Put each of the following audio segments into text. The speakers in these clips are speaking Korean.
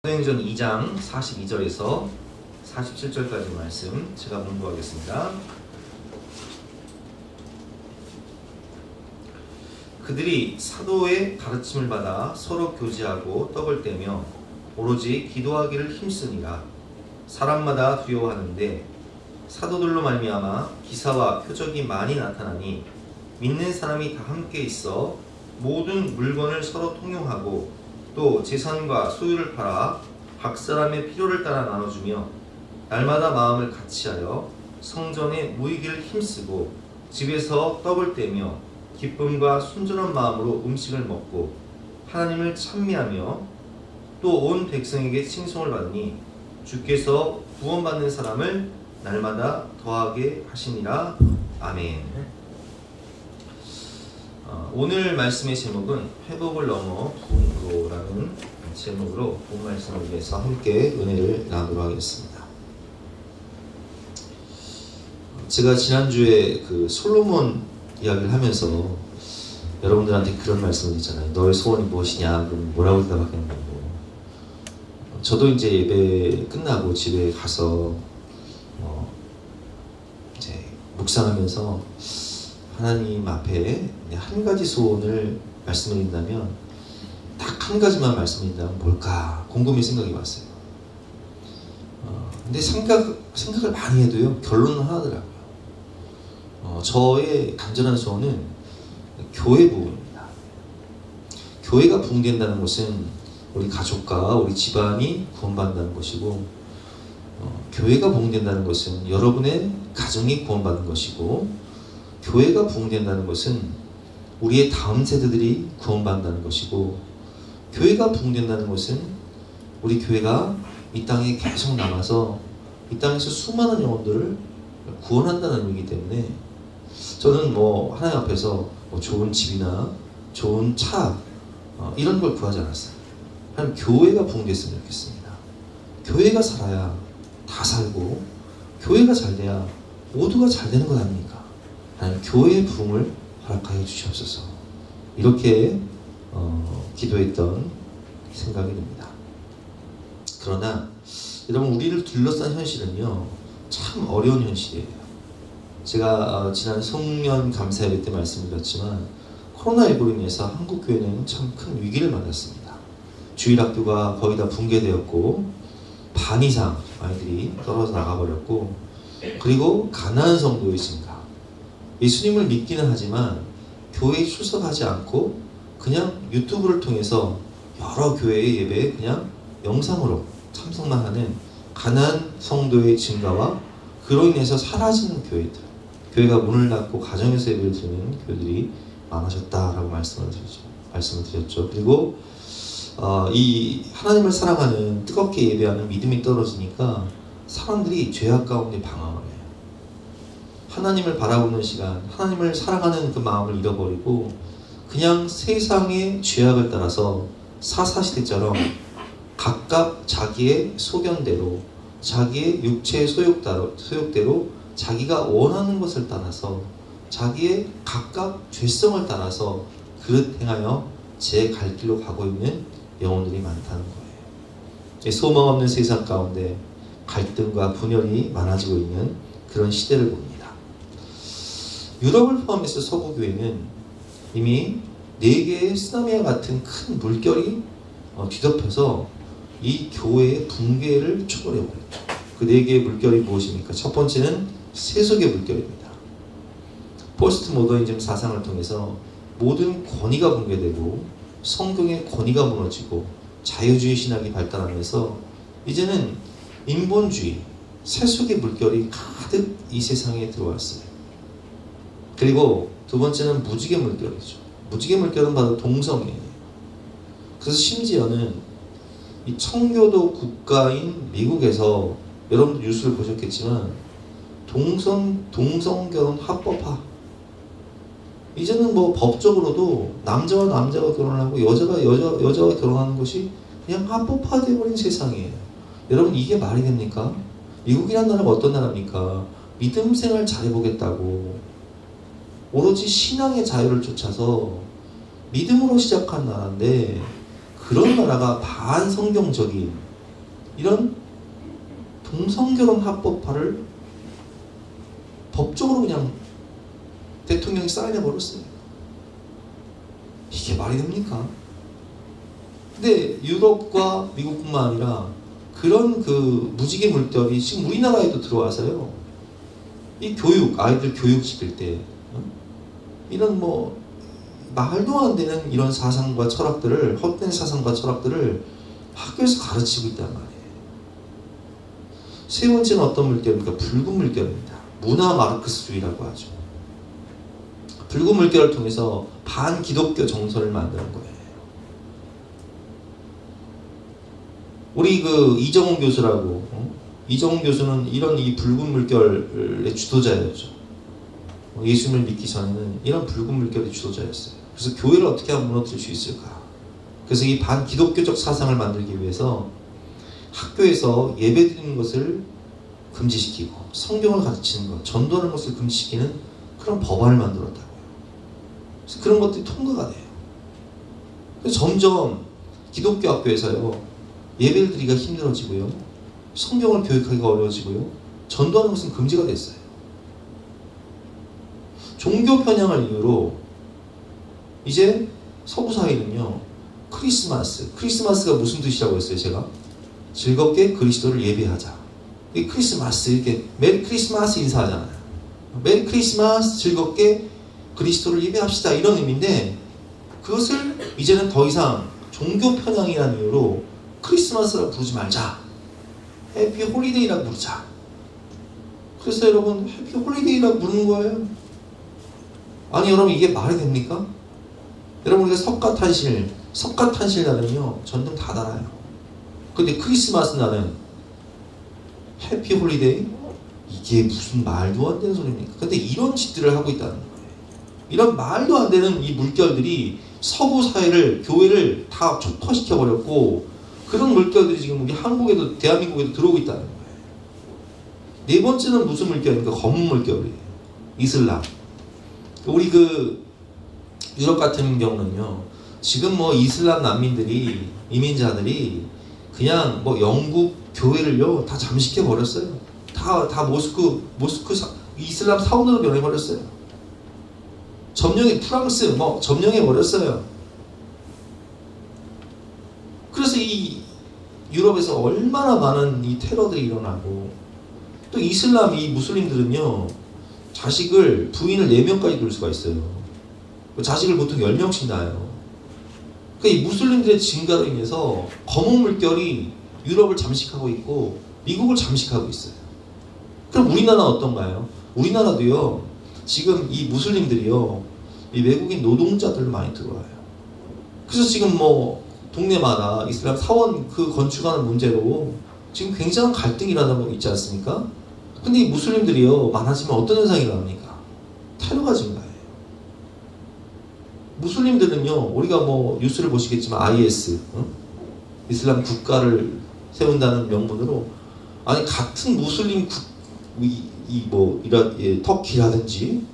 사도행전 2장 42절에서 47절까지 말씀 제가 공부하겠습니다. 그들이 사도의 가르침을 받아 서로 교제하고 떡을 떼며 오로지 기도하기를 힘쓰니라. 사람마다 두려워하는데 사도들로 말미암아 기사와 표적이 많이 나타나니 믿는 사람이 다 함께 있어 모든 물건을 서로 통용하고 또 재산과 소유를 팔아 각 사람의 필요를 따라 나눠주며 날마다 마음을 같이하여 성전에 모이기를 힘쓰고 집에서 떡을 떼며 기쁨과 순전한 마음으로 음식을 먹고 하나님을 찬미하며 또 온 백성에게 칭송을 받으니 주께서 구원받는 사람을 날마다 더하게 하시니라. 아멘. 오늘 말씀의 제목은 회복을 넘어 부흥으로라는 제목으로 본 말씀을 위해서 함께 은혜를 나누도록 하겠습니다. 제가 지난주에 그 솔로몬 이야기를 하면서 여러분들한테 그런 말씀을 드렸잖아요. 너의 소원이 무엇이냐? 그럼 뭐라고 대답하겠냐고. 저도 이제 예배 끝나고 집에 가서 이제 묵상하면서 하나님 앞에 한 가지 소원을 말씀드린다면 딱 한 가지만 말씀드린다면 뭘까 곰곰이 생각이 왔어요. 근데 생각을 많이 해도요 결론은 하나더라고요. 저의 간절한 소원은 교회 부흥입니다. 교회가 부흥된다는 것은 우리 가족과 우리 집안이 구원받는다는 것이고, 교회가 부흥된다는 것은 여러분의 가정이 구원받는 것이고, 교회가 부흥된다는 것은 우리의 다음 세대들이 구원받는다는 것이고, 교회가 부흥된다는 것은 우리 교회가 이 땅에 계속 남아서 이 땅에서 수많은 영혼들을 구원한다는 의미이기 때문에 저는 하나님 앞에서 좋은 집이나 좋은 차 이런 걸 구하지 않았어요. 하나님 교회가 부흥됐으면 좋겠습니다. 교회가 살아야 다 살고 교회가 잘 돼야 모두가 잘 되는 것 아닙니까? 하나님 교회의 부흥을 허락하여 주시옵소서. 이렇게 기도했던 생각이 듭니다. 그러나 여러분, 우리를 둘러싼 현실은요 참 어려운 현실이에요. 제가 지난 송년 감사예배 때 말씀드렸지만 코로나19로 인해서 한국 교회는 참 큰 위기를 맞았습니다. 주일학교가 거의 다 붕괴되었고 반 이상 아이들이 떨어져 나가버렸고, 그리고 가난한 성도의 증가. 예수님을 믿기는 하지만 교회에 출석하지 않고 그냥 유튜브를 통해서 여러 교회의 예배에 그냥 영상으로 참석만 하는 가난한 성도의 증가와 그로 인해서 사라지는 교회들, 교회가 문을 닫고 가정에서 예배를 드리는 교회들이 많아졌다라고 말씀을 드렸죠. 그리고 이 하나님을 사랑하는, 뜨겁게 예배하는 믿음이 떨어지니까 사람들이 죄악 가운데 방황을 해요. 하나님을 바라보는 시간, 하나님을 사랑하는 그 마음을 잃어버리고 그냥 세상의 죄악을 따라서 사사시대처럼 각각 자기의 소견대로, 자기의 육체의 소욕대로 자기가 원하는 것을 따라서 자기의 각각 죄성을 따라서 그릇 행하여 제 갈 길로 가고 있는 영혼들이 많다는 거예요. 소망 없는 세상 가운데 갈등과 분열이 많아지고 있는 그런 시대를 봅니다. 유럽을 포함해서 서구교회는 이미 4개의 쓰나미와 같은 큰 물결이 뒤덮여서 이 교회의 붕괴를 초월해버렸죠. 그 4개의 물결이 무엇입니까? 첫 번째는 세속의 물결입니다. 포스트 모더니즘 사상을 통해서 모든 권위가 붕괴되고 성경의 권위가 무너지고 자유주의 신학이 발달하면서 이제는 인본주의, 세속의 물결이 가득 이 세상에 들어왔어요. 그리고 두 번째는 무지개 물결이죠. 무지개 물결은 바로 동성애예요. 그래서 심지어는 이 청교도 국가인 미국에서 여러분들 뉴스를 보셨겠지만 동성결혼 합법화. 이제는 법적으로도 남자와 남자가 결혼하고 여자가 결혼하는 것이 그냥 합법화되어버린 세상이에요. 여러분, 이게 말이 됩니까? 미국이라는 나라가 어떤 나라입니까? 믿음 생활 잘해보겠다고 오로지 신앙의 자유를 쫓아서 믿음으로 시작한 나라인데, 그런 나라가 반성경적인 이런 동성결혼 합법화를 법적으로 그냥 대통령이 사인해버렸어요. 이게 말이 됩니까? 근데 유럽과 미국뿐만 아니라 그런 그 무지개 물결이 지금 우리나라에도 들어와서요. 이 교육, 아이들 교육시킬 때 이런 뭐 말도 안 되는 이런 사상과 철학들을, 헛된 사상과 철학들을 학교에서 가르치고 있단 말이에요. 세 번째는 어떤 물결입니까? 붉은 물결입니다. 문화 마르크스주의라고 하죠. 붉은 물결을 통해서 반기독교 정서를 만드는 거예요. 우리 그 이정훈 교수라고, 이정훈 교수는 이런 이 붉은 물결의 주도자였죠. 예수님을 믿기 전에는 이런 붉은 물결의 주도자였어요. 그래서 교회를 어떻게 하면 무너뜨릴 수 있을까? 그래서 이 반기독교적 사상을 만들기 위해서 학교에서 예배드리는 것을 금지시키고 성경을 가르치는 것, 전도하는 것을 금지시키는 그런 법안을 만들었다고요. 그래서 그런 것들이 통과가 돼요. 그래서 점점 기독교 학교에서요, 예배를 드리기가 힘들어지고요, 성경을 교육하기가 어려워지고요, 전도하는 것은 금지가 됐어요. 종교 편향을 이유로 이제 서구 사회는요, 크리스마스가 무슨 뜻이라고 했어요? 제가 즐겁게 그리스도를 예배하자. 이 크리스마스, 이렇게 메리 크리스마스 인사하잖아요. 메리 크리스마스, 즐겁게 그리스도를 예배합시다, 이런 의미인데, 그것을 이제는 더 이상 종교 편향이라는 이유로 크리스마스라고 부르지 말자, 해피 홀리데이라고 부르자. 그래서 여러분, 해피 홀리데이라고 부르는 거예요. 아니 여러분, 이게 말이 됩니까? 여러분, 우리가 석가탄실 날은요, 전등 다 달아요. 근데 크리스마스 날은 해피 홀리데이? 이게 무슨 말도 안 되는 소리입니까? 근데 이런 짓들을 하고 있다는 거예요. 이런 말도 안 되는 이 물결들이 서구 사회를, 교회를 다 촉화시켜버렸고, 그런 물결들이 지금 우리 한국에도, 대한민국에도 들어오고 있다는 거예요. 네 번째는 무슨 물결입니까? 검은 물결이에요. 이슬람. 우리 그 유럽 같은 경우는요, 지금 뭐 이슬람 난민들이, 이민자들이 그냥 뭐 영국 교회를요 다 잠식해 버렸어요. 다 모스크 이슬람 사원으로 변해 버렸어요. 프랑스 뭐 점령해 버렸어요. 그래서 이 유럽에서 얼마나 많은 이 테러들이 일어나고, 또 이슬람, 이 무슬림들은요, 부인을 4명까지 둘 수가 있어요. 자식을 보통 10명씩 낳아요. 그러니까 이 무슬림들의 증가로 인해서 검은 물결이 유럽을 잠식하고 있고 미국을 잠식하고 있어요. 그럼 우리나라는 어떤가요? 우리나라도요, 지금 이 무슬림들이요, 이 외국인 노동자들을 많이 들어와요. 그래서 지금 뭐 동네마다 이슬람 사원 그 건축하는 문제로 지금 굉장한 갈등이 일어나고 있지 않습니까? 근데 이 무슬림들이요, 많아지면 어떤 현상이 일어납니까? 테러가 증가해요. 무슬림들은요, 우리가 뭐 뉴스를 보시겠지만 IS, 이슬람 국가를 세운다는 명분으로, 아니 같은 무슬림 터키라든지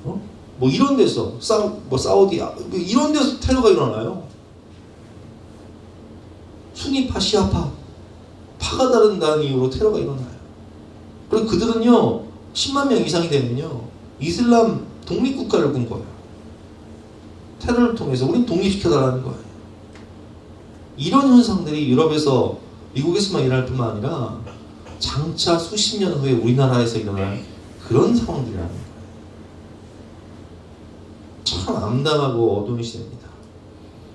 뭐 이런 데서 사우디 이런 데서 테러가 일어나요. 수니파, 시아파, 파가 다른다는 이유로 테러가 일어나요. 그리고 그들은요, 10만 명 이상이 되면요, 이슬람 독립국가를 꾼 거예요. 테러를 통해서 우린 독립시켜달라는 거예요. 이런 현상들이 유럽에서, 미국에서만 일어날 뿐만 아니라 장차 수십 년 후에 우리나라에서 일어날 그런 상황들이라는 거예요. 참 암담하고 어두운 시대입니다.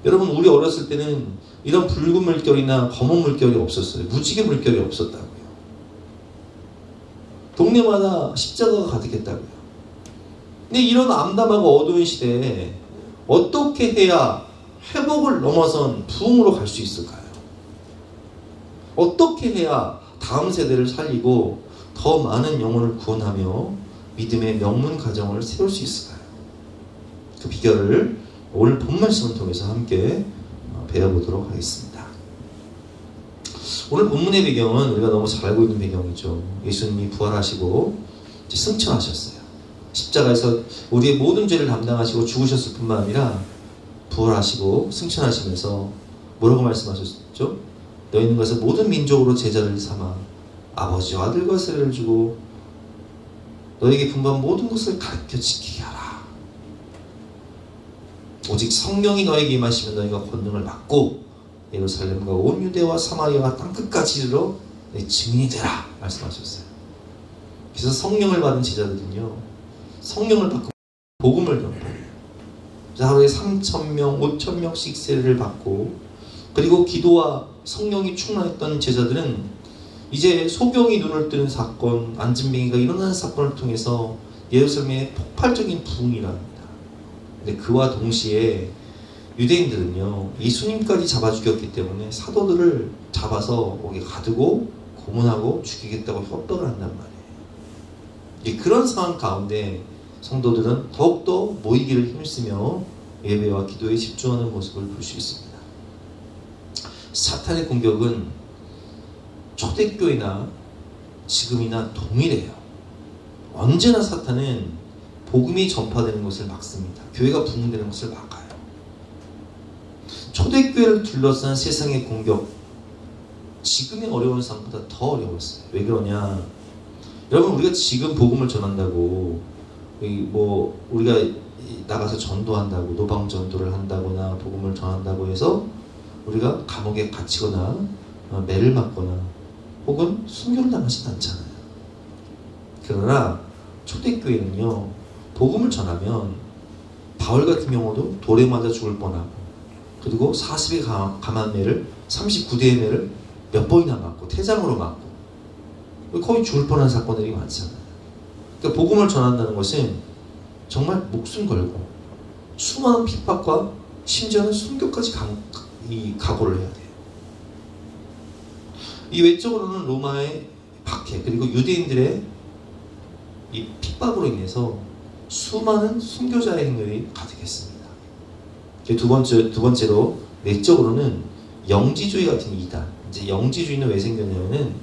여러분, 우리 어렸을 때는 이런 붉은 물결이나 검은 물결이 없었어요. 무지개 물결이 없었다고요. 동네마다 십자가가 가득했다고요. 근데 이런 암담하고 어두운 시대에 어떻게 해야 회복을 넘어선 부흥으로 갈 수 있을까요? 어떻게 해야 다음 세대를 살리고 더 많은 영혼을 구원하며 믿음의 명문 가정을 세울 수 있을까요? 그 비결을 오늘 본 말씀을 통해서 함께 배워보도록 하겠습니다. 오늘 본문의 배경은 우리가 너무 잘 알고 있는 배경이죠. 예수님이 부활하시고 승천하셨어요. 십자가에서 우리의 모든 죄를 담당하시고 죽으셨을 뿐만 아니라 부활하시고 승천하시면서 뭐라고 말씀하셨죠? 너희는 가서 모든 민족으로 제자를 삼아 아버지와 아들과 세례를 주고 너에게 분부한 모든 것을 가르쳐 지키게 하라. 오직 성령이 너에게 임하시면 너희가 권능을 받고 예루살렘과 온 유대와 사마리아와 땅끝까지 이르러 내 증인이 되라 말씀하셨어요. 그래서 성령을 받은 제자들은요, 성령을 받고 복음을 전파해요. 하루에 3,000명, 5,000명씩 세례를 받고, 그리고 기도와 성령이 충만했던 제자들은 이제 소경이 눈을 뜨는 사건, 안진뱅이가 일어나는 사건을 통해서 예루살렘의 폭발적인 부흥이 일어납니다. 근데 그와 동시에 유대인들은요, 예수님까지 잡아 죽였기 때문에 사도들을 잡아서 거기 가두고 고문하고 죽이겠다고 협박을 한단 말이에요. 이제 그런 상황 가운데 성도들은 더욱더 모이기를 힘쓰며 예배와 기도에 집중하는 모습을 볼 수 있습니다. 사탄의 공격은 초대교회나 지금이나 동일해요. 언제나 사탄은 복음이 전파되는 것을 막습니다. 교회가 부흥되는 것을 막아요. 초대교회를 둘러싼 세상의 공격, 지금의 어려운 상황보다 더 어려웠어요. 왜 그러냐? 여러분, 우리가 지금 복음을 전한다고 우리가 나가서 전도한다고, 노방 전도를 한다거나 복음을 전한다고 해서 우리가 감옥에 갇히거나 매를 맞거나 혹은 순교를 당하진 않잖아요. 그러나 초대교회는요, 복음을 전하면 바울 같은 경우도 돌에 맞아 죽을 뻔하고, 그리고 40의 감한 매를, 39대의 매를 몇 번이나 맞고 태장으로 맞고 거의 죽을 뻔한 사건들이 많잖아요. 그러니까 복음을 전한다는 것은 정말 목숨 걸고 수많은 핍박과 심지어는 순교까지 각오를 해야 돼요. 이 외적으로는 로마의 박해, 그리고 유대인들의 이 핍박으로 인해서 수많은 순교자의 행렬이 가득했습니다. 두 번째로 내적으로는 영지주의 같은 이단. 이제 영지주의는 왜 생겼냐면은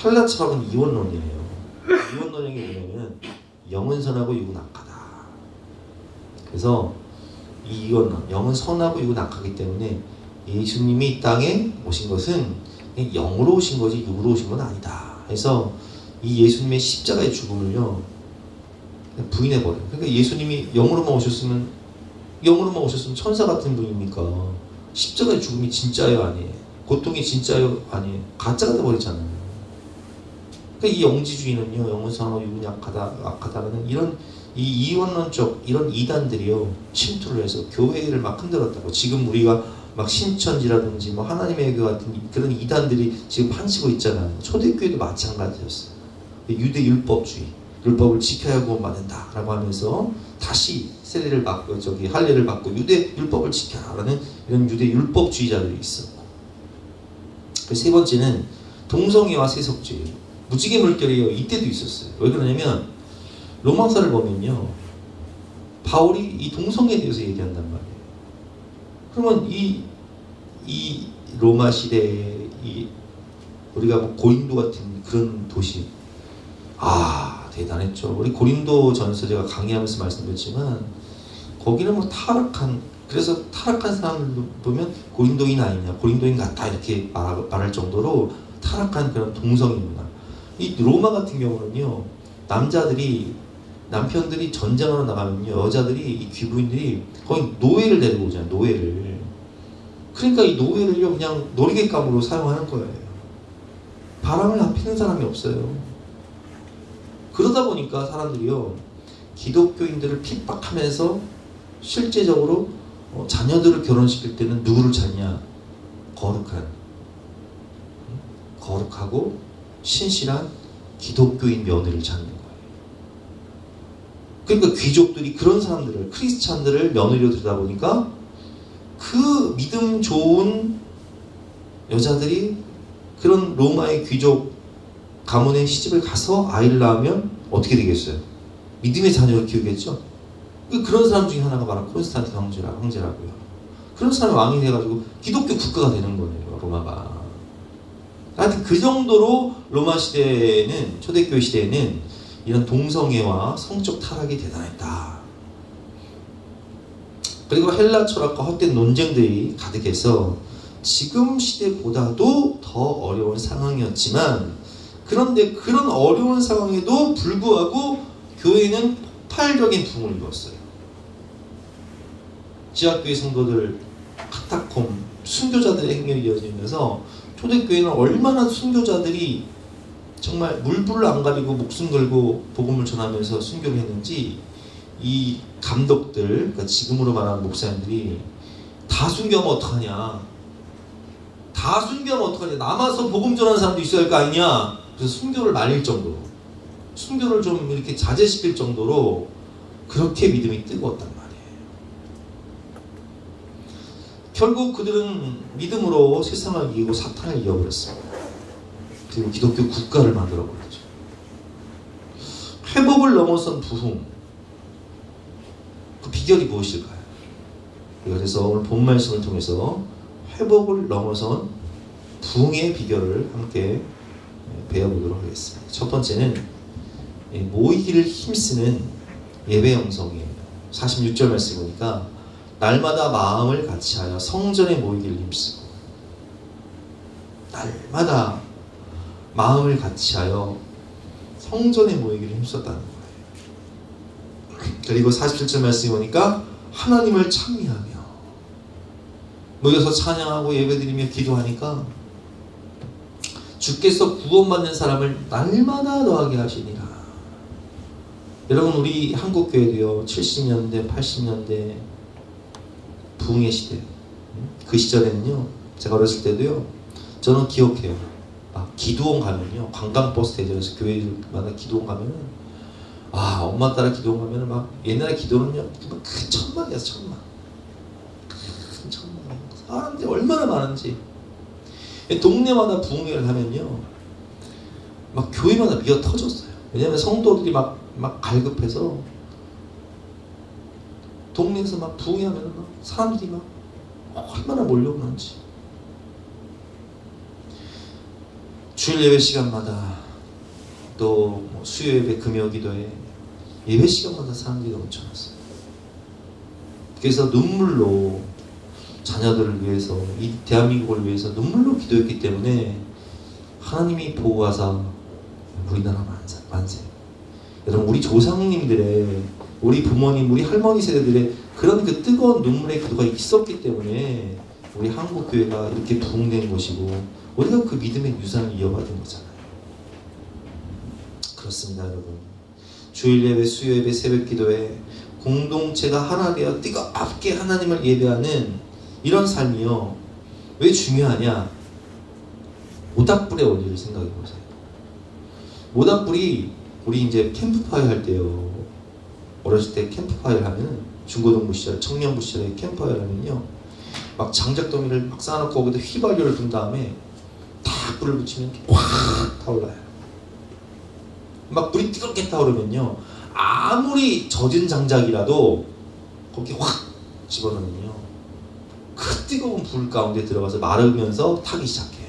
헬라 철학은 이원론이에요. 이원론이 뭐냐면 영은 선하고 육은 악하다. 그래서 이 이원론, 영은 선하고 육은 악하기 때문에 예수님이 이 땅에 오신 것은 영으로 오신 거지 육으로 오신 건 아니다. 그래서 이 예수님의 십자가의 죽음을요 부인해버려요. 그러니까 예수님이 영으로만 오셨으면 천사 같은 분입니까? 십자가의 죽음이 진짜예요, 아니에요? 고통이 진짜예요, 아니에요? 가짜가 돼버리잖아요. 그러니까 이 영지주의는요, 영은 선하고 육은 악하다라는 이런 이 이원론적 이런 이단들이요 침투를 해서 교회를 막 흔들었다고. 지금 우리가 막 신천지라든지 뭐 하나님의 교회 같은 그런 이단들이 지금 판치고 있잖아요. 초대교회도 마찬가지였어요. 유대 율법주의, 율법을 지켜야 구원받는다라고 하면서 다시 세례를 받고 할례를 받고 유대 율법을 지켜라라는 이런 유대 율법주의자들이 있었고, 세 번째는 동성애와 세속주의, 무지개 물결이 이때도 있었어요. 왜 그러냐면 로마서를 보면요, 바울이 이 동성애에 대해서 얘기한단 말이에요. 그러면 이 로마 시대에 우리가 뭐 고린도 같은 그런 도시, 대단했죠. 우리 고린도 전서 제가 강의하면서 말씀드렸지만 거기는 뭐 그래서 타락한 사람들 보면 고린도인 아니냐, 고린도인 같다 이렇게 말할 정도로 타락한 그런 동성애 문화. 이 로마 같은 경우는요, 남편들이 전쟁하러 나가면요, 여자들이, 이 귀부인들이 거의 노예를 데리고 오잖아요, 노예를. 그러니까 이 노예를요, 그냥 놀이객감으로 사용하는 거예요. 바람을 안 피는 사람이 없어요. 그러다 보니까 사람들이요, 기독교인들을 핍박하면서 실제적으로 자녀들을 결혼시킬 때는 누구를 찾냐? 거룩하고 신실한 기독교인 며느리를 찾는 거예요. 그러니까 귀족들이 그런 사람들을, 크리스찬들을 며느리로 들여다 보니까 그 믿음 좋은 여자들이 그런 로마의 귀족 가문에 시집을 가서 아이를 낳으면 어떻게 되겠어요? 믿음의 자녀를 키우겠죠? 그런 사람 중에 하나가 바로 콘스탄틴 황제라고요. 그런 사람이 왕이 돼가지고 기독교 국가가 되는 거예요, 로마가. 하여튼 그 정도로 로마 시대에는, 초대교회 시대에는 이런 동성애와 성적 타락이 대단했다. 그리고 헬라 철학과 헛된 논쟁들이 가득해서 지금 시대보다도 더 어려운 상황이었지만, 그런데 그런 어려운 상황에도 불구하고 교회는 폭발적인 부흥을 이뤘어요. 지하교회 성도들 카타콤 순교자들의 행렬이 이어지면서 초대교회는 얼마나 순교자들이 정말 물불을 안 가리고 목숨 걸고 복음을 전하면서 순교를 했는지, 이 감독들, 그러니까 지금으로 말하는 목사님들이 다 순교하면 어떡하냐, 다 순교하면 어떡하냐, 남아서 복음 전하는 사람도 있어야 할 거 아니냐. 그래서 순교를 말릴 정도로, 순교를 좀 이렇게 자제시킬 정도로 그렇게 믿음이 뜨거웠단 말이에요. 결국 그들은 믿음으로 세상을 이기고 사탄을 이겨버렸습니다. 그리고 기독교 국가를 만들어버렸죠. 회복을 넘어선 부흥, 그 비결이 무엇일까요? 그래서 오늘 본 말씀을 통해서 회복을 넘어선 부흥의 비결을 함께 배워보도록 하겠습니다. 첫 번째는 모이기를 힘쓰는 예배 형성이에요. 46절 말씀 보니까 날마다 마음을 같이하여 성전에 모이기를 힘쓰고, 날마다 마음을 같이하여 성전에 모이기를 힘썼다는 거예요. 그리고 47절 말씀 보니까 하나님을 찬미하며, 모여서 찬양하고 예배드리며 기도하니까 주께서 구원받는 사람을 날마다 더하게 하시니라. 여러분, 우리 한국교회도요, 70년대 80년대 부흥의 시대, 그 시절에는요, 제가 어렸을 때도요, 저는 기억해요. 기도원 가면요, 관광버스 대절에서 교회마다 기도원 가면은, 엄마 따라 기도원 가면은 막, 옛날에 기도는요, 큰 천막이었어, 천막. 큰 천막. 사람들이 얼마나 많은지. 동네마다 부흥회를 하면요, 막 교회마다 미어 터졌어요. 왜냐면 성도들이 막 갈급해서, 동네에서 막 부흥회 하면 막 사람들이 막 얼마나 몰려오는지. 주일 예배 시간마다, 또 수요 예배, 금요 기도회, 예배 시간마다 사람들이 넘쳐났어요. 그래서 눈물로 자녀들을 위해서, 이 대한민국을 위해서 눈물로 기도했기 때문에 하나님이 보호하사 우리나라 만세. 여러분, 우리 조상님들의, 우리 부모님, 우리 할머니 세대들의 그런 그 뜨거운 눈물의 기도가 있었기 때문에 우리 한국교회가 이렇게 부흥된 것이고, 우리가 그 믿음의 유산을 이어받은 거잖아요. 그렇습니다, 여러분. 주일 예배, 수요 예배, 새벽 기도회, 공동체가 하나 되어 뜨겁게 하나님을 예배하는 이런 삶이요, 왜 중요하냐? 모닥불의 원리를 생각해 보세요. 모닥불이, 우리 이제 캠프파이어 할 때요, 어렸을 때 캠프파이어 하면, 중고등부 시절, 청년부 시절에 캠프파이어 하면요, 막 장작더미를 막 쌓아놓고 거기다 휘발유를 둔 다음에 딱 불을 붙이면 확 타올라요. 막 불이 뜨겁게 타오르면요, 아무리 젖은 장작이라도 거기 확 집어넣으면요, 그 뜨거운 불 가운데 들어가서 마르면서 타기 시작해요.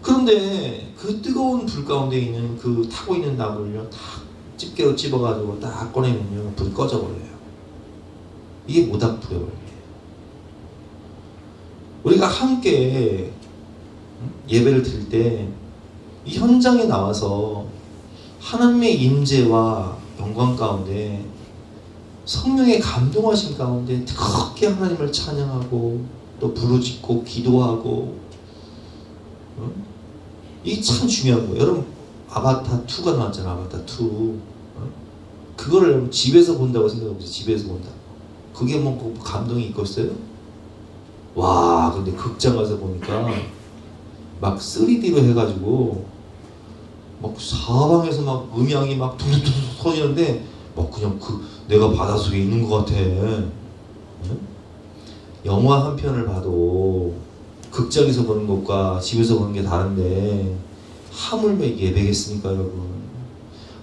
그런데 그 뜨거운 불 가운데 있는 그 타고 있는 나무를요, 딱 집게로 집어가지고 딱 꺼내면요, 불이 꺼져버려요. 이게 모닥불의 원리예요. 우리가 함께 예배를 드릴 때 이 현장에 나와서 하나님의 임재와 영광 가운데, 성령의 감동하심 가운데 뜨겁게 하나님을 찬양하고 또 부르짖고 기도하고, 이게 참 중요한 거예요. 여러분, 아바타 2가 나왔잖아. 아바타 2. 그거를 여러분 집에서 본다고 생각해보세요. 집에서 본다. 그게 뭐 감동이 있겠어요? 와, 근데 극장 가서 보니까 막 3D로 해가지고 막 사방에서 막 음향이 막 툭툭툭 터지는데 막 그냥 내가 바닷속에 있는 것 같아. 응? 영화 한 편을 봐도 극장에서 보는 것과 집에서 보는 게 다른데, 하물며 예배겠습니까, 여러분?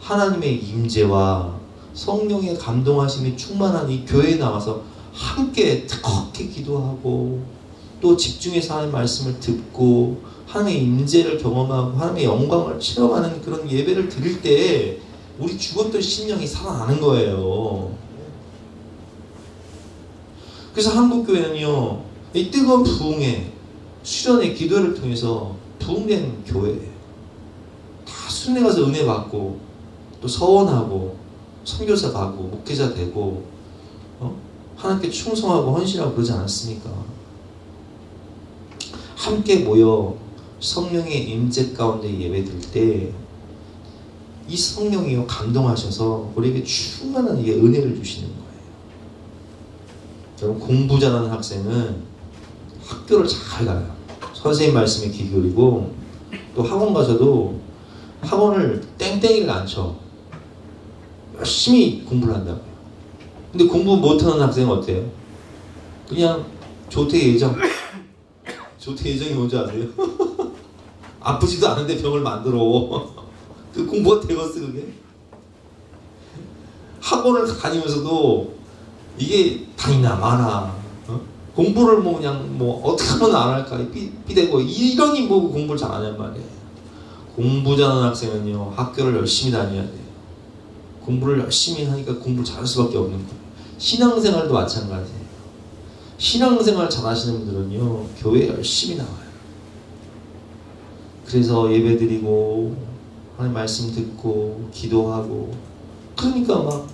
하나님의 임재와 성령의 감동하심이 충만한 이 교회에 나와서 함께 뜨겁게 기도하고, 또 집중해서 하나님의 말씀을 듣고 하나님의 임재를 경험하고 하나님의 영광을 체험하는 그런 예배를 드릴 때 우리 죽었던 심령이 살아나는 거예요. 그래서 한국교회는요, 이 뜨거운 부흥의 수련의 기도를 통해서 부흥된 교회예요. 다 수련회 가서 은혜 받고 또 서원하고 선교사 가고 목회자 되고 하나님께 충성하고 헌신하고 그러지 않았습니까? 함께 모여 성령의 임재 가운데 예배드릴 때 이 성령이요 감동하셔서 우리에게 충만한 이게 은혜를 주시는 거예요. 여러분, 공부 잘하는 학생은 학교를 잘 가요. 선생님 말씀에 귀 기울이고, 또 학원 가서도 학원을 땡땡이를 안 쳐. 열심히 공부를 한다고요. 근데 공부 못하는 학생은 어때요? 그냥 조퇴 예정. 조퇴 예정이 뭔지 아세요? 아프지도 않은데 병을 만들어. 그 공부가 되겠어, 그게? 학원을 다니면서도 이게 다니나 마나, 공부를 뭐 그냥 뭐 어떻게 하면 안 할까 삐대고 이러니 뭐 공부를 잘 안 하냔 말이에요. 공부 잘하는 학생은요 학교를 열심히 다녀야 돼요. 공부를 열심히 하니까 공부를 잘할 수밖에 없는 거예요. 신앙생활도 마찬가지예요. 신앙생활 잘 하시는 분들은요 교회 열심히 나와요. 그래서 예배드리고 하나님 말씀 듣고 기도하고, 그러니까 막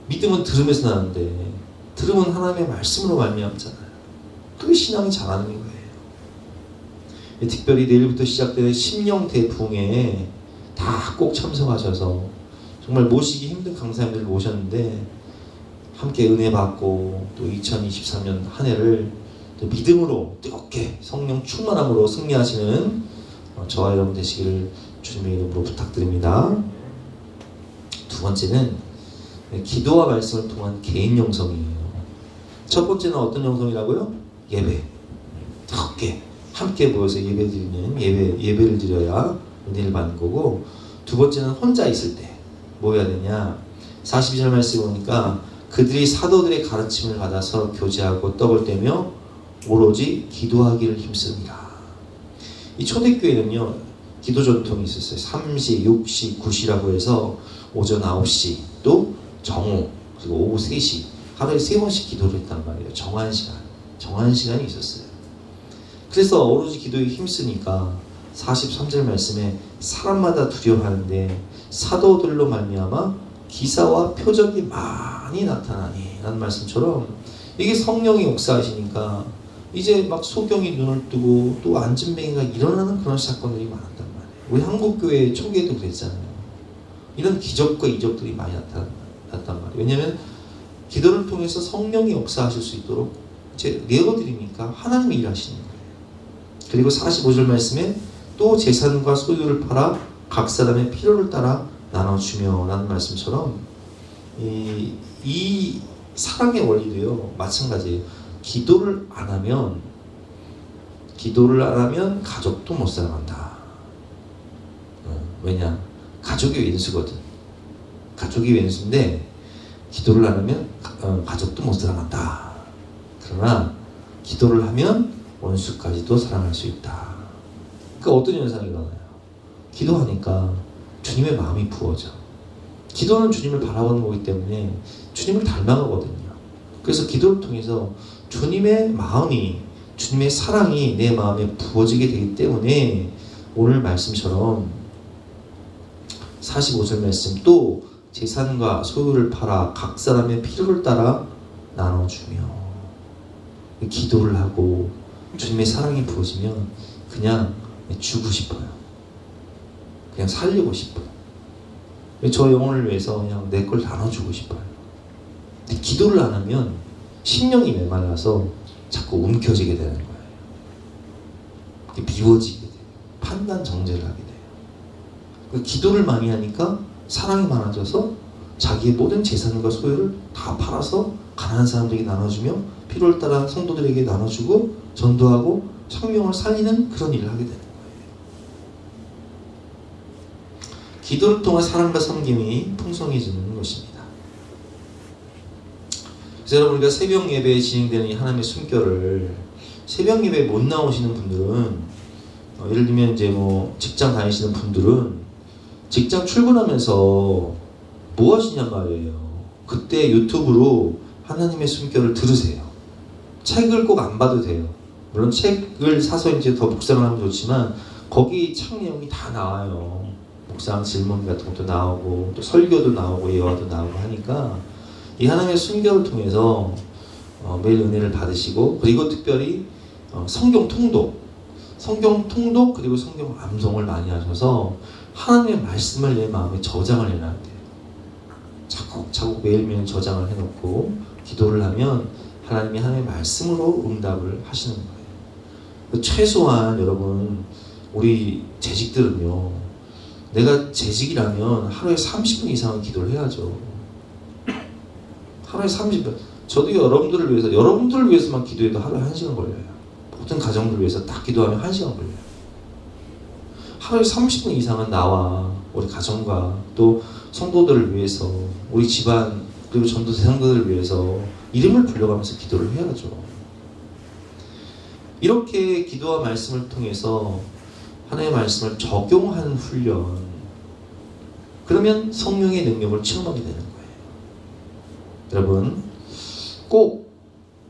믿음은 들음에서 나는데 들음은 하나님의 말씀으로 말미암잖아요. 그게 신앙이 잘하는 거예요. 특별히 내일부터 시작되는 심령 대부흥에 다 꼭 참석하셔서 정말 모시기 힘든 강사님들을 모셨는데 함께 은혜 받고 또 2023년 한 해를 또 믿음으로 뜨겁게 성령 충만함으로 승리하시는 저와 여러분 되시기를 주님의 이름으로 부탁드립니다. 두 번째는 기도와 말씀을 통한 개인 영성이에요. 첫 번째는 어떤 영성이라고요? 예배. 뜨겁게 함께 모여서 예배드리면 예배를 드려야 은혜를 받는 거고, 두 번째는 혼자 있을 때 뭐 해야 되냐? 42절 말씀 보니까 그들이 사도들의 가르침을 받아서 교제하고 떡을 떼며 오로지 기도하기를 힘씁니다. 이 초대교회는요 기도 전통이 있었어요. 3시, 6시, 9시라고 해서 오전 9시 또 정오 그리고 오후 3시 하루에 3번씩 기도를 했단 말이에요. 정한 시간이 있었어요. 그래서 오로지 기도에 힘쓰니까 43절 말씀에 사람마다 두려워하는데 사도들로 말미암아 기사와 표적이 많이 나타나니 라는 말씀처럼 이게 성령이 역사하시니까 이제 막 소경이 눈을 뜨고 또 안진뱅이가 일어나는 그런 사건들이 많았단 말이에요. 우리 한국교회 초기에도 그랬잖아요. 이런 기적과 이적들이 많이 나타났단 말이에요. 왜냐하면 기도를 통해서 성령이 역사하실 수 있도록 이제 내어드리니까 하나님이 일하시는 거예요. 그리고 45절 말씀에 또 재산과 소유를 팔아 각 사람의 필요를 따라 나눠주며 라는 말씀처럼 이 사랑의 원리도요 마찬가지예요. 기도를 안 하면 가족도 못 살아간다. 왜냐? 가족이 왼수거든. 가족이 왼수인데 기도를 안 하면 가족도 못 살아간다. 그러나 기도를 하면 원수까지도 사랑할 수 있다. 그러니까 어떤 현상이 일어나요? 기도하니까 주님의 마음이 부어져. 기도는 주님을 바라보는 거기 때문에 주님을 닮아가거든요. 그래서 기도를 통해서 주님의 마음이, 주님의 사랑이 내 마음에 부어지게 되기 때문에 오늘 말씀처럼 45절 말씀 또 재산과 소유를 팔아 각 사람의 필요를 따라 나눠주며 기도를 하고 주님의 사랑이 부어지면 그냥 주고 싶어요. 그냥 살리고 싶어요. 저 영혼을 위해서 그냥 내 걸 나눠주고 싶어요. 근데 기도를 안 하면 심령이 메말라서 자꾸 움켜쥐게 되는 거예요. 미워지게 돼요. 판단 정죄를 하게 돼요. 기도를 많이 하니까 사랑이 많아져서 자기의 모든 재산과 소유를 다 팔아서 가난한 사람들에게 나눠주며 필요를 따라 성도들에게 나눠주고 전도하고 성령을 살리는 그런 일을 하게 되는 거예요. 기도를 통한 사랑과 섬김이 풍성해지는 것입니다. 그래서 여러분, 우리가 새벽 예배에 진행되는 이 하나님의 숨결을 새벽 예배에 못 나오시는 분들은 예를 들면 이제 뭐 직장 다니시는 분들은 직장 출근하면서 뭐 하시냔 말이에요. 그때 유튜브로 하나님의 숨결을 들으세요. 책을 꼭 안 봐도 돼요. 물론 책을 사서 이제 더 묵상을 하면 좋지만 거기 책 내용이 다 나와요. 묵상 질문 같은 것도 나오고 또 설교도 나오고 예화도 나오고 하니까 이 하나님의 순교를 통해서 매일 은혜를 받으시고, 그리고 특별히 성경 통독 그리고 성경 암송을 많이 하셔서 하나님의 말씀을 내 마음에 저장을 해놔야 돼요. 차곡차곡 매일매일 저장을 해놓고 기도를 하면 하나님이 하나님의 말씀으로 응답을 하시는 거예요. 최소한 여러분, 우리 재직들은요, 내가 재직이라면 하루에 30분 이상은 기도를 해야죠. 하루에 30분. 저도 여러분들을 위해서만 기도해도 하루에 1시간 걸려요. 모든 가정들을 위해서 딱 기도하면 1시간 걸려요. 하루에 30분 이상은 나와 우리 가정과 또 성도들을 위해서, 우리 집안 그리고 전도 대상들을 위해서 이름을 불러가면서 기도를 해야죠. 이렇게 기도와 말씀을 통해서 하나님의 말씀을 적용하는 훈련, 그러면 성령의 능력을 체험하게 되는 거예요. 여러분, 꼭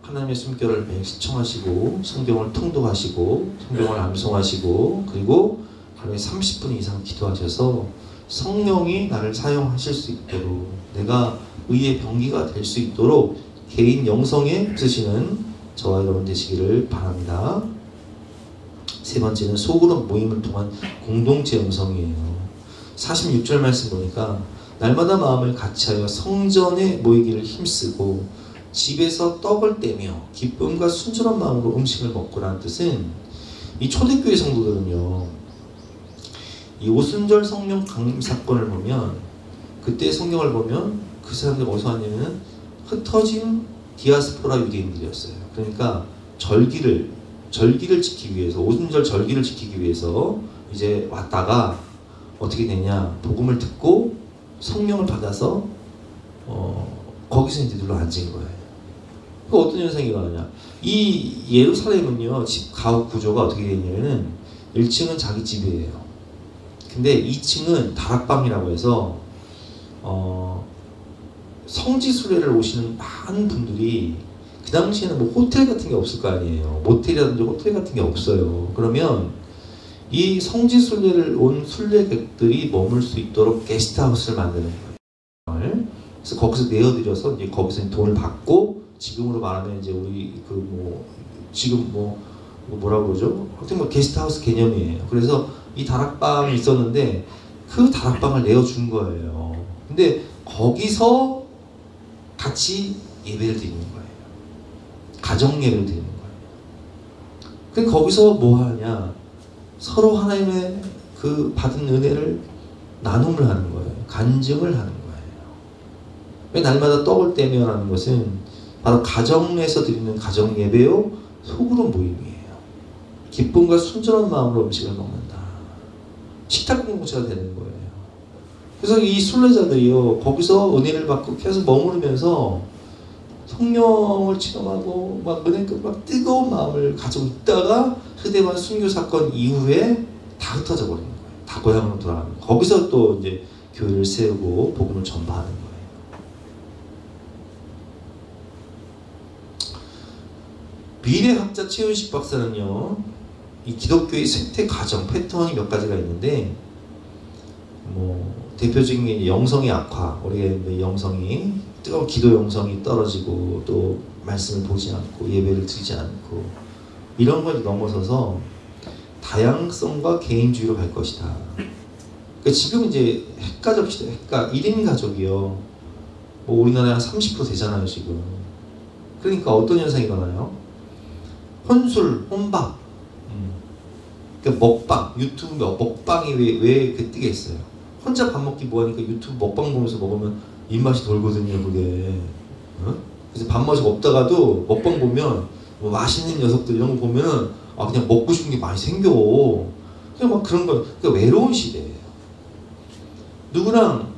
하나님의 숨결을 매일 시청하시고 성경을 통독하시고 성경을 암송하시고 그리고 하루에 30분 이상 기도하셔서 성령이 나를 사용하실 수 있도록, 내가 의의 병기가 될 수 있도록 개인 영성에 쓰시는 저와 여러분 되시기를 바랍니다. 세 번째는 소그룹 모임을 통한 공동체 영성이에요. 46절 말씀 보니까 날마다 마음을 같이하여 성전에 모이기를 힘쓰고 집에서 떡을 떼며 기쁨과 순전한 마음으로 음식을 먹고라는 뜻은, 이 초대교회 성도들은요, 이 오순절 성령 강림 사건을 보면, 그때 성경을 보면 그 사람들 어디서 왔냐면 흩어진 디아스포라 유대인들이었어요. 그러니까 절기를 지키기 위해서, 오순절 절기를 지키기 위해서 이제 왔다가 어떻게 되냐, 복음을 듣고 성령을 받아서 거기서 이제 눌러 앉은 거예요. 그 어떤 현상이 일어나냐, 이 예루살렘은요, 집 가옥 구조가 어떻게 되냐면은 1층은 자기 집이에요. 근데 2층은 다락방이라고 해서 성지 순례를 오시는 많은 분들이, 그 당시에는 뭐 호텔 같은 게 없을 거 아니에요. 모텔이라든지 호텔 같은 게 없어요. 그러면 이 성지 순례를 온 순례객들이 머물 수 있도록 게스트하우스를 만드는 거예요. 그래서 거기서 내어드려서 이제 거기서 돈을 받고, 지금으로 말하면 이제 우리 지금 뭐라고 그러죠? 하여튼 뭐 게스트하우스 개념이에요. 그래서 이 다락방이 있었는데 그 다락방을 내어준 거예요. 근데 거기서 같이 예배를 드리는 거예요. 가정 예배를 드리는 거예요. 근데 거기서 뭐 하냐? 서로 하나님의 그 받은 은혜를 나눔을 하는 거예요. 간증을 하는 거예요. 왜 날마다 떡을 떼며라는 것은 바로 가정에서 드리는 가정 예배요, 소그룹 모임이에요. 기쁨과 순전한 마음으로 음식을 먹는다. 식탁 공동체가 되는 거예요. 그래서 이 순례자들이요, 거기서 은혜를 받고 계속 머무르면서 성령을 체험하고 막 막 뜨거운 마음을 가지고 있다가 흐대반 순교 사건 이후에 다 흩어져 버리는 거예요. 다 고향으로 돌아가는 거예요. 거기서 또 이제 교회를 세우고 복음을 전파하는 거예요. 미래학자 최윤식 박사는요, 이 기독교의 생태 과정 패턴이 몇 가지가 있는데, 대표적인 게 영성의 악화, 우리의 영성이 뜨거운 기도 영성이 떨어지고 또 말씀을 보지 않고 예배를 드리지 않고 이런 걸 넘어서서 다양성과 개인주의로 갈 것이다. 그러니까 지금 이제 핵가족시대, 1인 가족이요, 우리나라에 한 30% 되잖아요 지금. 그러니까 어떤 현상이 일어나요? 혼술, 혼밥, 그러니까 먹방, 유튜브 먹방이 왜 뜨겠어요? 혼자 밥 먹기 뭐하니까 유튜브 먹방 보면서 먹으면 입맛이 돌거든요, 그게. 그래서 밥맛이 없다가도 먹방 보면 뭐 맛있는 녀석들 이런 거 보면 그냥 먹고 싶은 게 많이 생겨. 그냥 막 그런 거, 그러니까 외로운 시대예요. 누구랑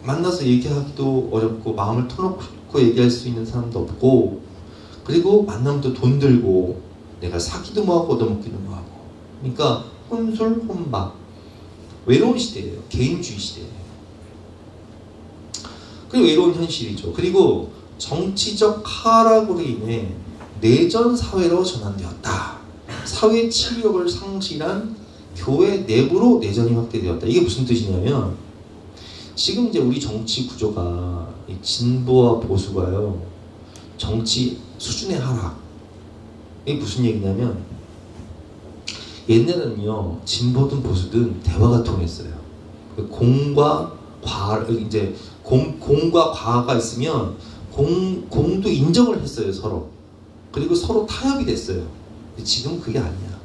만나서 얘기하기도 어렵고 마음을 터놓고 얘기할 수 있는 사람도 없고, 그리고 만나면 또 돈 들고 내가 사기도 뭐하고 얻어먹기도 뭐하고, 그러니까 혼술 혼밥, 외로운 시대예요. 개인주의 시대예요. 그리고 외로운 현실이죠. 그리고 정치적 하락으로 인해 내전 사회로 전환되었다. 사회 치유력을 상실한 교회 내부로 내전이 확대되었다. 이게 무슨 뜻이냐면 지금 이제 우리 정치 구조가 진보와 보수가요, 정치 수준의 하락. 이게 무슨 얘기냐면 옛날에는요, 진보든 보수든 대화가 통했어요. 공과 과, 이제 공과 과가 있으면 공도 인정을 했어요, 서로. 그리고 서로 타협이 됐어요. 지금 그게 아니야.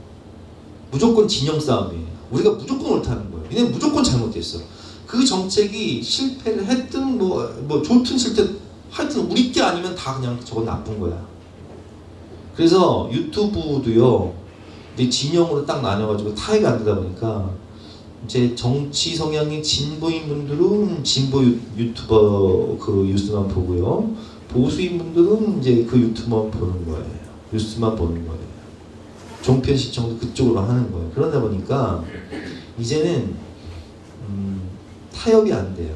무조건 진영 싸움이에요. 우리가 무조건 옳다는 거예요. 얘는 무조건 잘못됐어. 그 정책이 실패를 했든 뭐 좋든 싫든 하여튼 우리 게 아니면 다 그냥 저건 나쁜 거야. 그래서 유튜브도요, 이제 진영으로 딱 나뉘어가지고 타협이 안 되다 보니까 이제 정치 성향이 진보인 분들은 진보 유튜버 그 뉴스만 보고요, 보수인 분들은 이제 그 유튜브만 보는 거예요. 뉴스만 보는 거예요. 종편 시청도 그쪽으로 하는 거예요. 그러다 보니까 이제는 타협이 안 돼요.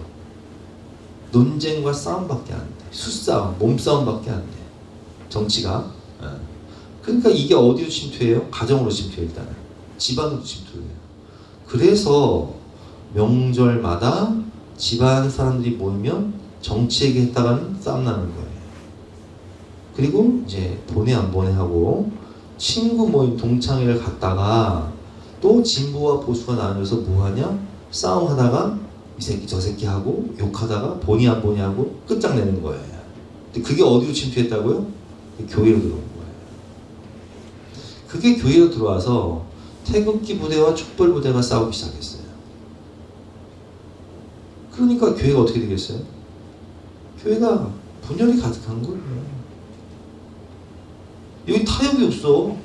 논쟁과 싸움밖에 안 돼. 수싸움, 몸싸움밖에 안 돼. 정치가. 그러니까 이게 어디로 침투해요? 가정으로 침투해요. 일단은 집안으로 침투해요. 그래서 명절마다 집안 사람들이 모이면 정치 얘기했다가는 싸움 나는 거예요. 그리고 이제 보내 안 보내 하고 친구 모임 동창회를 갔다가 또 진보와 보수가 나뉘어서 뭐하냐? 싸움하다가 이 새끼 저 새끼 하고 욕하다가 보니 안 보니 하고 끝장내는 거예요. 근데 그게 어디로 침투했다고요? 교회로 들어온 거예요. 그게 교회로 들어와서 태극기 부대와 촛불 부대가 싸우기 시작했어요. 그러니까 교회가 어떻게 되겠어요? 교회가 분열이 가득한 거예요. 여기 타협이 없어.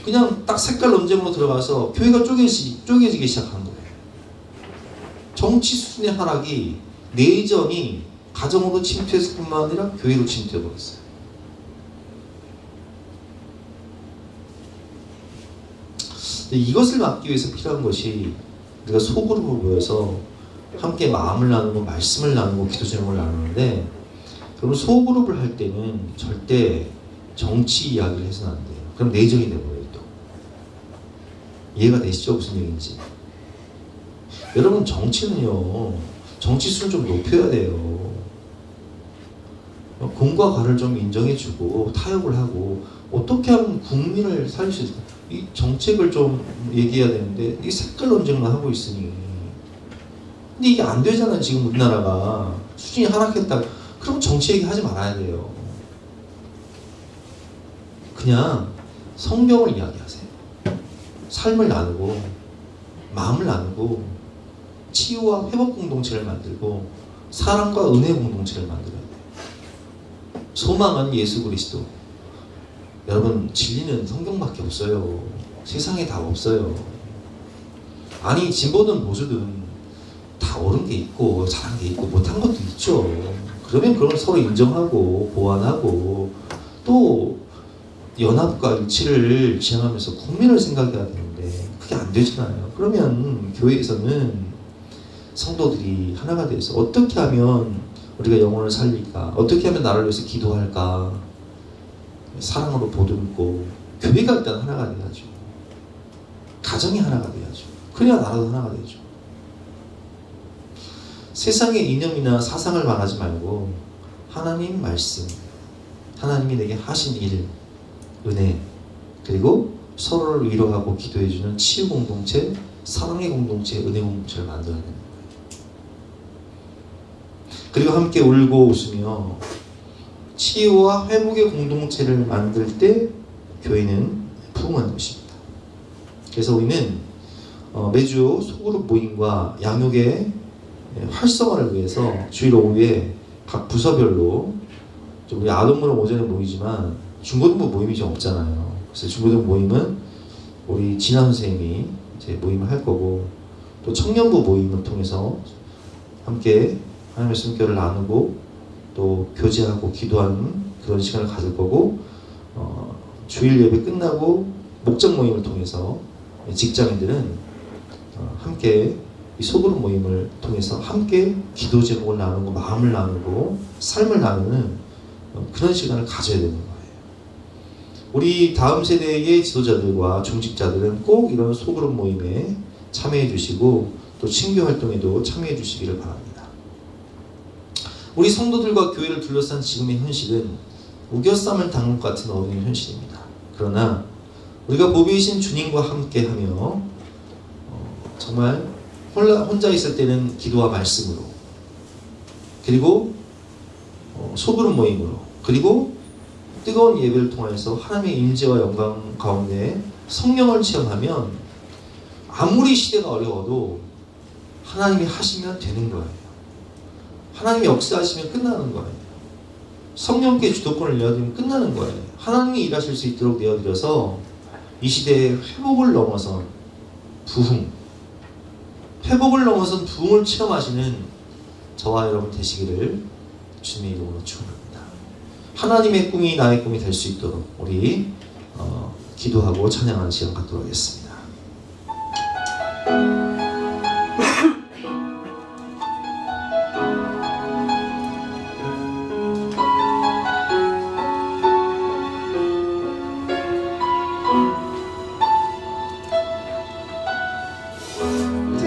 그냥 딱 색깔 논쟁으로 들어가서 교회가 쪼개지기 시작한 거예요. 정치 수준의 하락이, 내전이 가정으로 침투했을 뿐만 아니라 교회로 침투해버렸어요. 이것을 막기 위해서 필요한 것이 우리가 소그룹으로 모여서 함께 마음을 나누고 말씀을 나누고 기도 제목을 나누는데, 그럼 소그룹을 할 때는 절대 정치 이야기를 해서는 안 돼요. 그럼 내정이 돼버려요. 또 이해가 되시죠? 무슨 얘기인지. 여러분, 정치는요, 정치 수준 좀 높여야 돼요. 공과 과를 좀 인정해주고 타협을 하고 어떻게 하면 국민을 살릴 수 있을까? 이 정책을 좀 얘기해야 되는데 이 색깔 논쟁만 하고 있으니. 근데 이게 안 되잖아요. 지금 우리나라가 수준이 하락했다. 그럼 정치 얘기 하지 말아야 돼요. 그냥 성경을 이야기하세요. 삶을 나누고 마음을 나누고 치유와 회복 공동체를 만들고 사랑과 은혜 공동체를 만들어야 돼요. 소망은 예수 그리스도. 여러분, 진리는 성경밖에 없어요. 세상에 다 없어요. 아니, 진보든 보수든 다 옳은 게 있고 잘한 게 있고 못한 것도 있죠. 그러면 그걸 서로 인정하고 보완하고 또 연합과 일치를 지향하면서 국민을 생각해야 되는데 그게 안 되잖아요. 그러면 교회에서는 성도들이 하나가 돼서 어떻게 하면 우리가 영혼을 살릴까? 어떻게 하면 나를 위해서 기도할까? 사랑으로 보듬고 교회가 일단 하나가 돼야죠. 가정이 하나가 돼야죠. 그래야 나라도 하나가 되죠. 세상의 이념이나 사상을 말하지 말고 하나님 말씀, 하나님이 내게 하신 일, 은혜, 그리고 서로를 위로하고 기도해주는 치유 공동체, 사랑의 공동체, 은혜 공동체를 만들어야 됩니다. 그리고 함께 울고 웃으며 치유와 회복의 공동체를 만들 때 교회는 부흥하는 것입니다. 그래서 우리는 매주 소그룹 모임과 양육의 활성화를 위해서 주일 오후에 각 부서별로, 우리 아동부는 오전에 모이지만 중고등부 모임이 좀 없잖아요. 그래서 중고등부 모임은 우리 진아 선생님이 이제 모임을 할 거고, 또 청년부 모임을 통해서 함께 하나님의 말씀교를 나누고 또 교제하고 기도하는 그런 시간을 가질 거고, 주일 예배 끝나고 목장 모임을 통해서 직장인들은 함께 이 소그룹 모임을 통해서 함께 기도 제목을 나누고 마음을 나누고 삶을 나누는 그런 시간을 가져야 되는 거예요. 우리 다음 세대의 지도자들과 중직자들은 꼭 이런 소그룹 모임에 참여해 주시고 또 친교 활동에도 참여해 주시기를 바랍니다. 우리 성도들과 교회를 둘러싼 지금의 현실은 우겨쌈을 당한 것 같은 어려운 현실입니다. 그러나 우리가 보배이신 주님과 함께하며 정말 혼자 있을 때는 기도와 말씀으로, 그리고 소그룹 모임으로, 그리고 뜨거운 예배를 통해서 하나님의 임재와 영광 가운데 성령을 체험하면 아무리 시대가 어려워도 하나님이 하시면 되는 거예요. 하나님이 역사하시면 끝나는 거예요. 성령께 주도권을 내어드리면 끝나는 거예요. 하나님이 일하실 수 있도록 내어드려서 이 시대의 회복을 넘어선 부흥, 회복을 넘어선 부흥을 체험하시는 저와 여러분 되시기를 주님의 이름으로 축원합니다. 하나님의 꿈이 나의 꿈이 될 수 있도록 우리 기도하고 찬양하는 시간 갖도록 하겠습니다.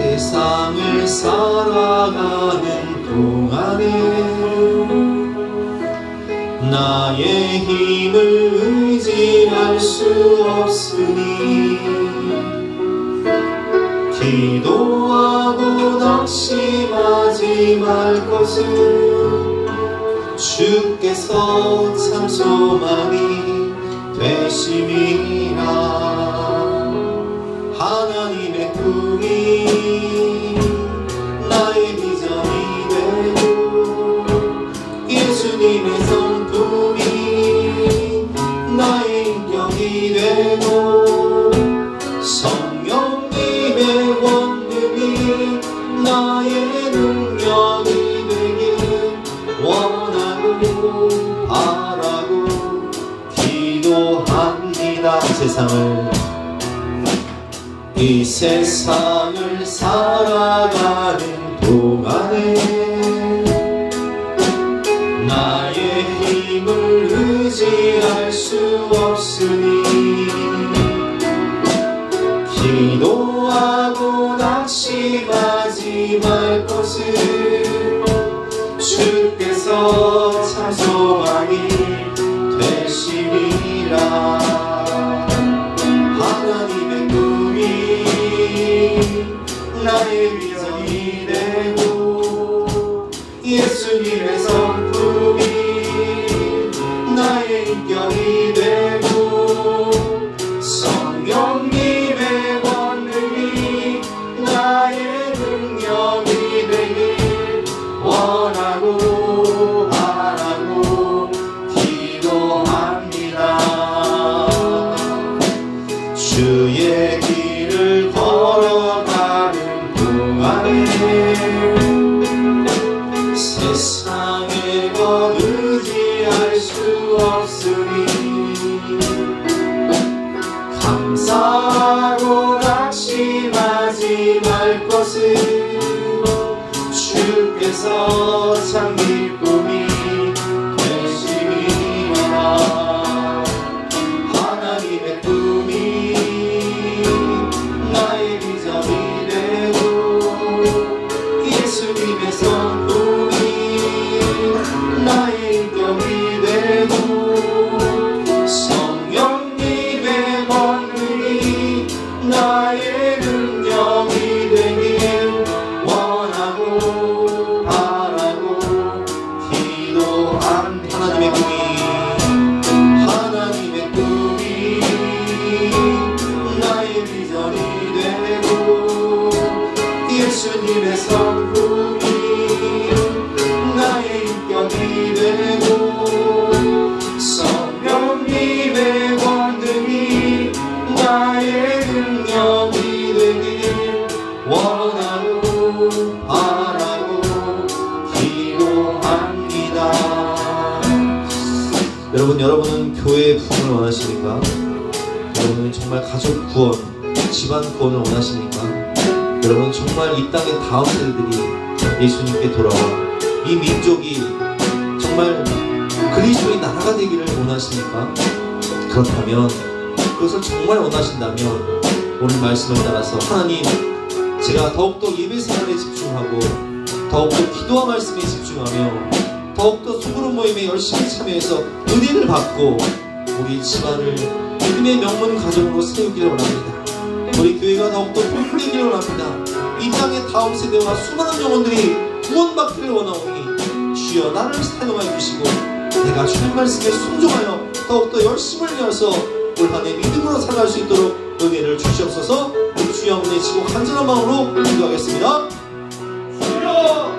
세상을 살아가는 동안에 나의 힘을 의지할 수 없으니 기도하고 낙심하지 말 것을 주께서 참 소망이 되심이라. 하나님의 꿈이 나의 비전이 되고 예수님의 성품이 나의 인격이 되고 성령님의 권능이 나의 능력이 되길 원하고 바라고 기도합니다. 이 세상을 살아가는 동안에 나의 힘을 의지할 수 없으니 기도하고 낙심하지 말 것을 주께서 참 소망이 되심이라. 하나님의 꿈이 나의 비전이 되고 예수님의 성품이 나의 인격이 되고 성령님의 권능이 나의 능력이 되길 원하고 바라고 기도합니다. 주의 길을 걸어가는 동안에 세상의 것 의지할 수 없으니 감사하고 낙심하지 말 것을 주께서 참 기쁨이 되심이라. 하나님의 꿈이 나의 비전이 되고 예수님의 성품이 나의 인격이 되고 성령님의 권능이 나의 능력이 되길 원하고 바라고 기도합니다. 하나님의 꿈이 나의 비전이 되고 예수님의 성품이 나의 인격이 되고 성령님의 권능이 나의 능력이 되길 원하고 바라고 기도합니다. 여러분은 교회의 부흥을 원하십니까? 여러분은 정말 가족 구원, 집안 구원을 원하십니까? 여러분 정말 이 땅의 다음 세대들이 예수님께 돌아와 이 민족이 정말 그리스도의 나라가 되기를 원하십니까? 그렇다면, 그것을 정말 원하신다면 오늘 말씀을 따라서 하나님, 제가 더욱더 예배 생활에 집중하고 더욱더 기도와 말씀에 집중하며 더욱더 소그룹 모임에 열심히 참여해서 은혜를 받고 우리 집안을 믿음의 명문 가정으로 세우기를 원합니다. 우리 교회가 더욱더 복되기를 원합니다. 이 땅의 다음 세대와 수많은 영혼들이 구원받기를 원하오니 주여 나를 사용하여 주시고 내가 주님 말씀에 순종하여 더욱더 열심을 내어서 올 한해 믿음으로 살아갈 수 있도록 은혜를 주시옵소서. 주여 한번 외치고 간절한 마음으로 기도하겠습니다. 주여!